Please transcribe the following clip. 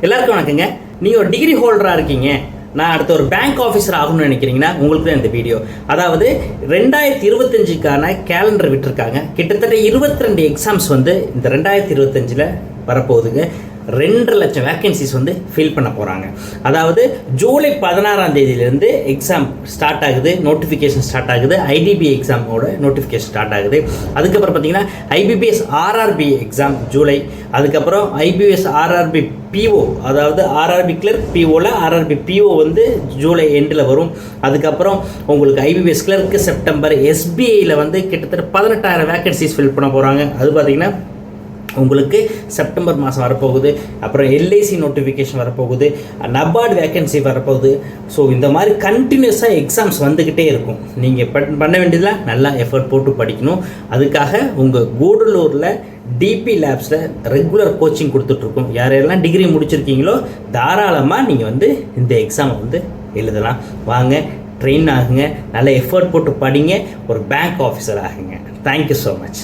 எல்லாருக்கும் வணக்கங்க. நீங்கள் ஒரு டிகிரி ஹோல்டராக இருக்கீங்க, நான் அடுத்த ஒரு பேங்க் ஆஃபீஸர் ஆகணும்னு நினைக்கிறீங்கன்னா உங்களுக்கு தான் இந்த வீடியோ. அதாவது 2025க்கான கேலண்டர் விட்டுருக்காங்க. கிட்டத்தட்ட 22 எக்ஸாம்ஸ் வந்து இந்த 2025 வரப்போகுதுங்க. 2 லட்சம் வேக்கன்சிஸ் வந்து ஃபில் பண்ண போகிறாங்க. அதாவது ஜூலை 16ஆம் தேதியிலேருந்து எக்ஸாம் ஸ்டார்ட் ஆகுது, நோட்டிஃபிகேஷன் ஸ்டார்ட் ஆகுது. ஐடிபி எக்ஸாமோட நோட்டிஃபிகேஷன் ஸ்டார்ட் ஆகுது. அதுக்கப்புறம் பார்த்தீங்கன்னா ஐபிபிஎஸ் ஆர்ஆர்பி எக்ஸாம் ஜூலை, அதுக்கப்புறம் ஐபிபிஎஸ் ஆர்ஆர்பி பிஓ, அதாவது ஆர்ஆர்பி கிளர்க் பிஓவில் ஆர்ஆர்பி பிஓ வந்து ஜூலை எண்டில் வரும். அதுக்கப்புறம் உங்களுக்கு ஐபிபிஎஸ் கிளர்க்கு செப்டம்பர், எஸ்பிஐயில் வந்து கிட்டத்தட்ட 18,000 வேக்கன்சிஸ் ஃபில் பண்ண போகிறாங்க. அது பார்த்திங்கன்னா உங்களுக்கு செப்டம்பர் மாதம் வரப்போகுது. அப்புறம் எல்ஐசி நோட்டிஃபிகேஷன் வரப்போகுது, நபார்டு வேக்கன்சி வரப்போகுது. ஸோ இந்த மாதிரி கண்டினியூஸாக எக்ஸாம்ஸ் வந்துக்கிட்டே இருக்கும். நீங்கள் பண்ண வேண்டியதில் நல்லா எஃபர்ட் போட்டு படிக்கணும். அதுக்காக உங்கள் கூடலூரில் டிபி லேப்ஸில் ரெகுலர் கோச்சிங் கொடுத்துட்ருக்கோம். யாரெல்லாம் டிகிரி முடிச்சிருக்கீங்களோ தாராளமாக நீங்கள் வந்து இந்த எக்ஸாமை வந்து எழுதலாம். வாங்க, ட்ரெயின் ஆகுங்க, நல்ல எஃபர்ட் போட்டு படிங்க, ஒரு பேங்க் ஆஃபீஸர் ஆகுங்க. Thank you so much.